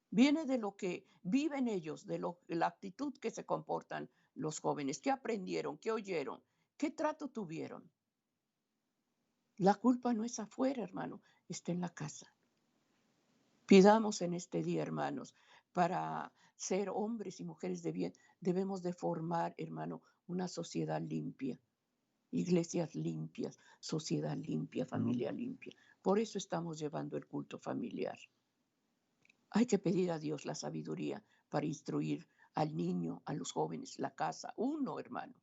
Viene de lo que viven ellos, de la actitud que se comportan los jóvenes, qué aprendieron, qué oyeron, qué trato tuvieron. La culpa no es afuera, hermano, está en la casa. Pidamos en este día, hermanos, para ser hombres y mujeres de bien, debemos de formar, hermano, una sociedad limpia, iglesias limpias, sociedad limpia, familia limpia. Por eso estamos llevando el culto familiar. Hay que pedir a Dios la sabiduría para instruir al niño, a los jóvenes, la casa. Uno, hermano.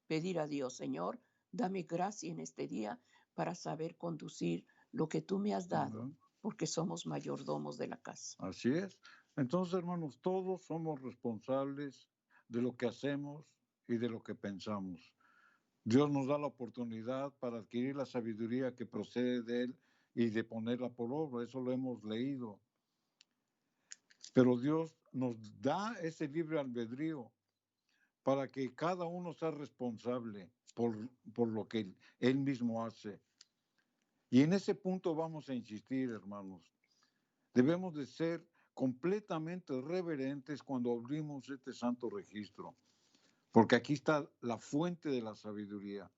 Pedir a Dios, Señor, dame gracia en este día para saber conducir lo que tú me has dado, porque somos mayordomos de la casa. Así es. Entonces, hermanos, todos somos responsables de lo que hacemos y de lo que pensamos. Dios nos da la oportunidad para adquirir la sabiduría que procede de Él y de ponerla por obra. Eso lo hemos leído. Pero Dios nos da ese libre albedrío para que cada uno sea responsable por lo que él mismo hace. Y en ese punto vamos a insistir, hermanos. Debemos de ser completamente reverentes cuando abrimos este santo registro, porque aquí está la fuente de la sabiduría.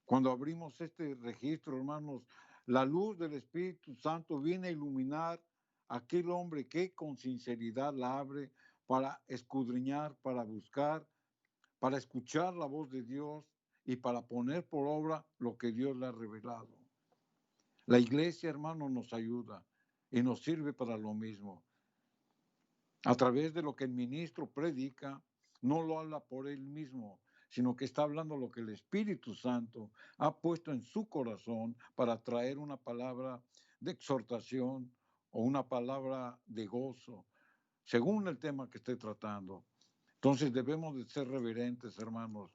Cuando abrimos este registro, hermanos, la luz del Espíritu Santo viene a iluminar a aquel hombre que con sinceridad la abre para escudriñar, para buscar, para escuchar la voz de Dios y para poner por obra lo que Dios le ha revelado. La iglesia, hermano, nos ayuda y nos sirve para lo mismo. A través de lo que el ministro predica, no lo habla por él mismo, sino que está hablando lo que el Espíritu Santo ha puesto en su corazón para traer una palabra de exhortación o una palabra de gozo, según el tema que esté tratando. Entonces debemos de ser reverentes, hermanos.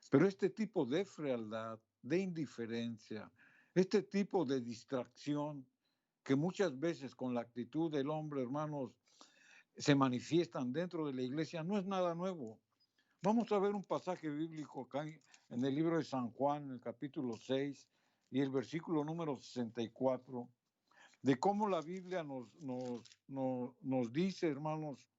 Pero este tipo de frialdad, de indiferencia, este tipo de distracción que muchas veces con la actitud del hombre, hermanos, se manifiestan dentro de la iglesia, no es nada nuevo. Vamos a ver un pasaje bíblico acá en el libro de San Juan, en el capítulo 6 y el versículo número 64, de cómo la Biblia nos dice, hermanos.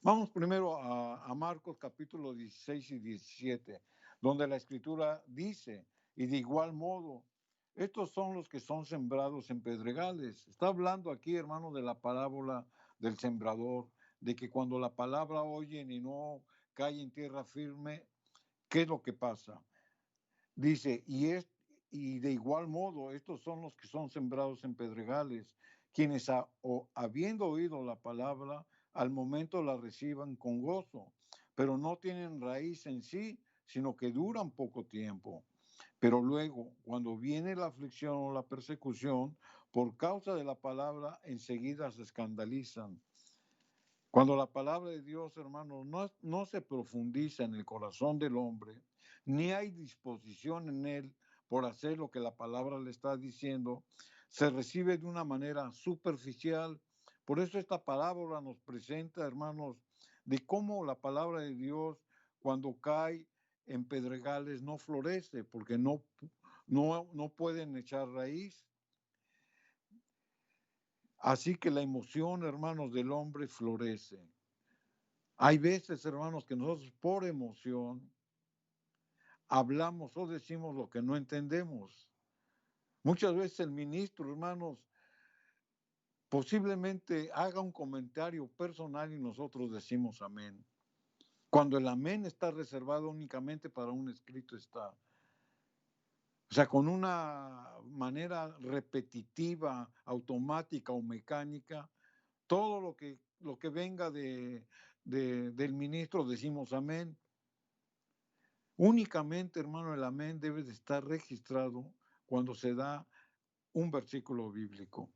Vamos primero a Marcos capítulo 16 y 17, donde la escritura dice, y de igual modo, estos son los que son sembrados en pedregales. Está hablando aquí, hermano, de la parábola del sembrador, de que cuando la palabra oyen y no cae en tierra firme, ¿qué es lo que pasa? Dice, y de igual modo, estos son los que son sembrados en pedregales, quienes habiendo oído la palabra, al momento la reciban con gozo, pero no tienen raíz en sí, sino que duran poco tiempo. Pero luego, cuando viene la aflicción o la persecución, por causa de la palabra, enseguida se escandalizan. Cuando la palabra de Dios, hermanos, no se profundiza en el corazón del hombre, ni hay disposición en él por hacer lo que la palabra le está diciendo, se recibe de una manera superficial. Por eso esta parábola nos presenta, hermanos, de cómo la palabra de Dios, cuando cae en pedregales, no florece, porque no pueden echar raíz. Así que la emoción, hermanos, del hombre florece. Hay veces, hermanos, que nosotros por emoción hablamos o decimos lo que no entendemos. Muchas veces el ministro, hermanos, posiblemente haga un comentario personal y nosotros decimos amén. Cuando el amén está reservado únicamente para un escrito está. O sea, con una manera repetitiva, automática o mecánica, todo lo que venga del ministro decimos amén. Únicamente, hermano, el amén debe de estar registrado cuando se da un versículo bíblico.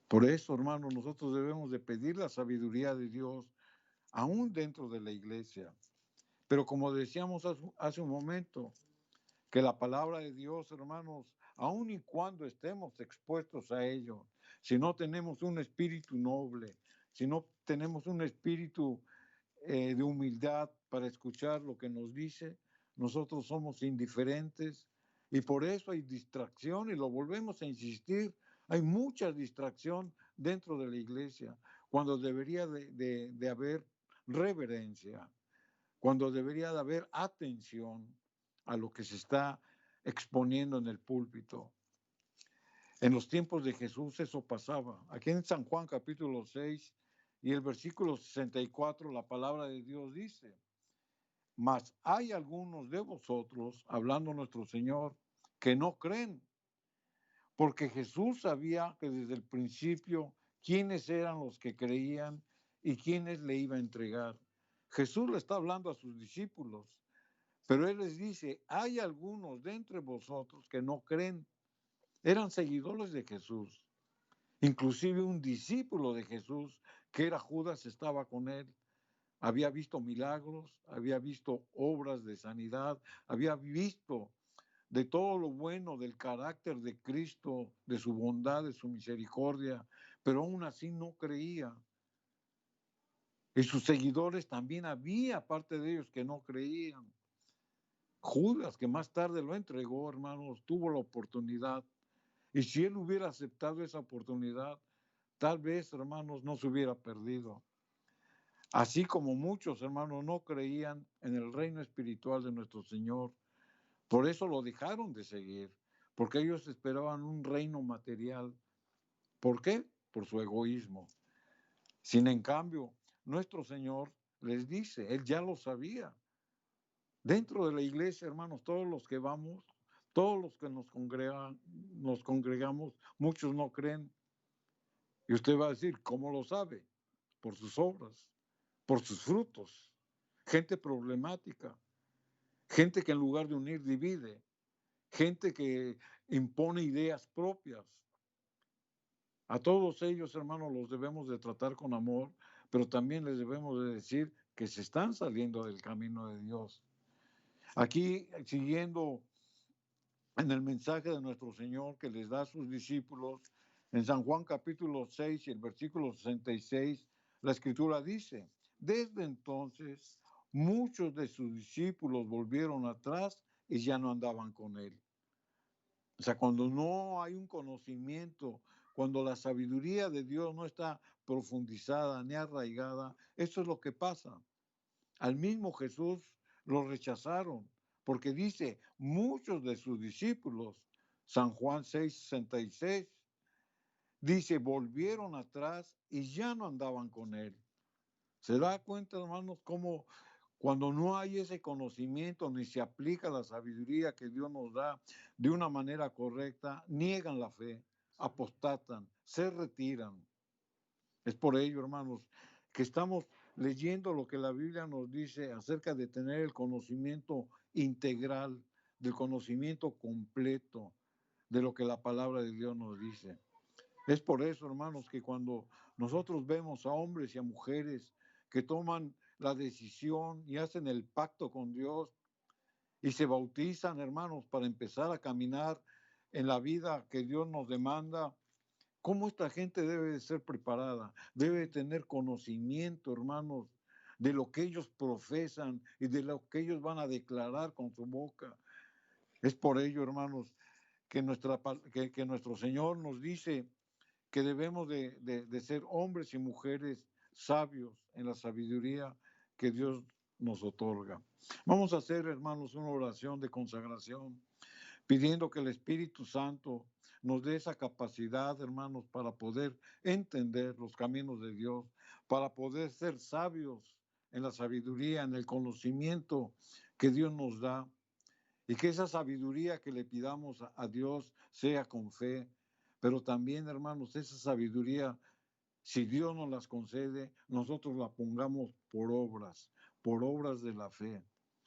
Por eso, hermano, nosotros debemos de pedir la sabiduría de Dios aún dentro de la iglesia. Pero como decíamos hace un momento, que la palabra de Dios, hermanos, aun y cuando estemos expuestos a ello, si no tenemos un espíritu noble, si no tenemos un espíritu de humildad para escuchar lo que nos dice. Nosotros somos indiferentes y por eso hay distracción y lo volvemos a insistir. Hay mucha distracción dentro de la iglesia cuando debería de haber reverencia, cuando debería de haber atención a lo que se está exponiendo en el púlpito. En los tiempos de Jesús eso pasaba. Aquí en San Juan capítulo 6 y el versículo 64, la palabra de Dios dice: mas hay algunos de vosotros, hablando nuestro Señor, que no creen, porque Jesús sabía que desde el principio quiénes eran los que creían y quiénes le iba a entregar. Jesús le está hablando a sus discípulos, pero Él les dice: hay algunos de entre vosotros que no creen. Eran seguidores de Jesús. Inclusive un discípulo de Jesús, que era Judas, estaba con Él. Había visto milagros, había visto obras de sanidad, había visto de todo lo bueno del carácter de Cristo, de su bondad, de su misericordia, pero aún así no creía. Y sus seguidores también había parte de ellos que no creían. Judas, que más tarde lo entregó, hermanos, tuvo la oportunidad. Y si él hubiera aceptado esa oportunidad, tal vez, hermanos, no se hubiera perdido. Así como muchos, hermanos, no creían en el reino espiritual de nuestro Señor. Por eso lo dejaron de seguir, porque ellos esperaban un reino material. ¿Por qué? Por su egoísmo. Sin en cambio, nuestro Señor les dice, Él ya lo sabía. Dentro de la iglesia, hermanos, todos los que vamos, todos los que nos congregamos, muchos no creen. Y usted va a decir, ¿cómo lo sabe? Por sus obras, por sus frutos. Gente problemática, gente que en lugar de unir divide, gente que impone ideas propias. A todos ellos, hermanos, los debemos de tratar con amor, pero también les debemos de decir que se están saliendo del camino de Dios. Aquí, siguiendo en el mensaje de nuestro Señor que les da a sus discípulos, en San Juan capítulo 6 y el versículo 66, la Escritura dice: desde entonces muchos de sus discípulos volvieron atrás y ya no andaban con Él. O sea, cuando no hay un conocimiento, cuando la sabiduría de Dios no está profundizada ni arraigada, eso es lo que pasa. Al mismo Jesús lo rechazaron, porque dice, muchos de sus discípulos, San Juan 6:66, dice, volvieron atrás y ya no andaban con Él. ¿Se da cuenta, hermanos, cómo cuando no hay ese conocimiento ni se aplica la sabiduría que Dios nos da de una manera correcta, niegan la fe, apostatan, se retiran? Es por ello, hermanos, que estamos leyendo lo que la Biblia nos dice acerca de tener el conocimiento integral, del conocimiento completo de lo que la palabra de Dios nos dice. Es por eso, hermanos, que cuando nosotros vemos a hombres y a mujeres que toman la decisión y hacen el pacto con Dios y se bautizan, hermanos, para empezar a caminar en la vida que Dios nos demanda, ¿cómo esta gente debe de ser preparada? Debe tener conocimiento, hermanos, de lo que ellos profesan y de lo que ellos van a declarar con su boca. Es por ello, hermanos, que nuestro Señor nos dice que debemos de ser hombres y mujeres sabios en la sabiduría que Dios nos otorga. Vamos a hacer, hermanos, una oración de consagración, pidiendo que el Espíritu Santo nos dé esa capacidad, hermanos, para poder entender los caminos de Dios, para poder ser sabios en la sabiduría, en el conocimiento que Dios nos da, y que esa sabiduría que le pidamos a Dios sea con fe, pero también, hermanos, esa sabiduría, si Dios nos las concede, nosotros la pongamos por obras de la fe.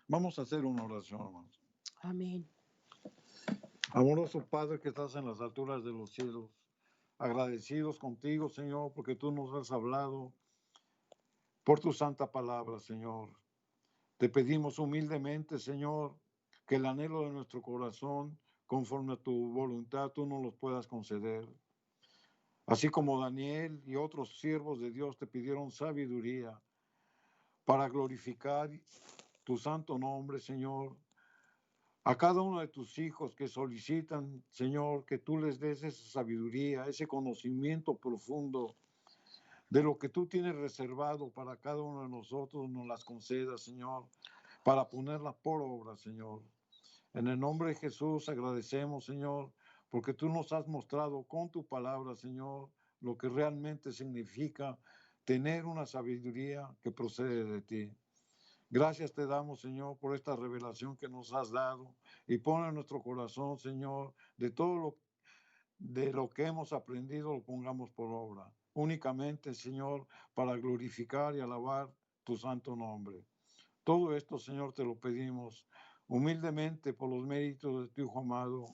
Vamos a hacer una oración, hermanos. Amén. Amoroso Padre que estás en las alturas de los cielos, agradecidos contigo, Señor, porque tú nos has hablado por tu santa palabra, Señor. Te pedimos humildemente, Señor, que el anhelo de nuestro corazón, conforme a tu voluntad, tú nos los puedas conceder. Así como Daniel y otros siervos de Dios te pidieron sabiduría para glorificar tu santo nombre, Señor. A cada uno de tus hijos que solicitan, Señor, que tú les des esa sabiduría, ese conocimiento profundo de lo que tú tienes reservado para cada uno de nosotros, nos las concedas, Señor, para ponerlas por obra, Señor. En el nombre de Jesús agradecemos, Señor, porque tú nos has mostrado con tu palabra, Señor, lo que realmente significa tener una sabiduría que procede de ti. Gracias te damos, Señor, por esta revelación que nos has dado y pon en nuestro corazón, Señor, de lo que hemos aprendido lo pongamos por obra. Únicamente, Señor, para glorificar y alabar tu santo nombre. Todo esto, Señor, te lo pedimos humildemente por los méritos de tu Hijo amado,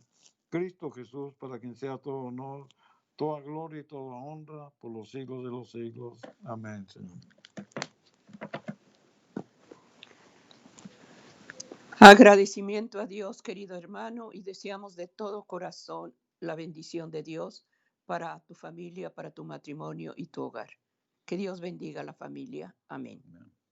Cristo Jesús, para quien sea todo honor, toda gloria y toda honra por los siglos de los siglos. Amén, Señor. Agradecimiento a Dios, querido hermano, y deseamos de todo corazón la bendición de Dios para tu familia, para tu matrimonio y tu hogar. Que Dios bendiga a la familia. Amén. Amén.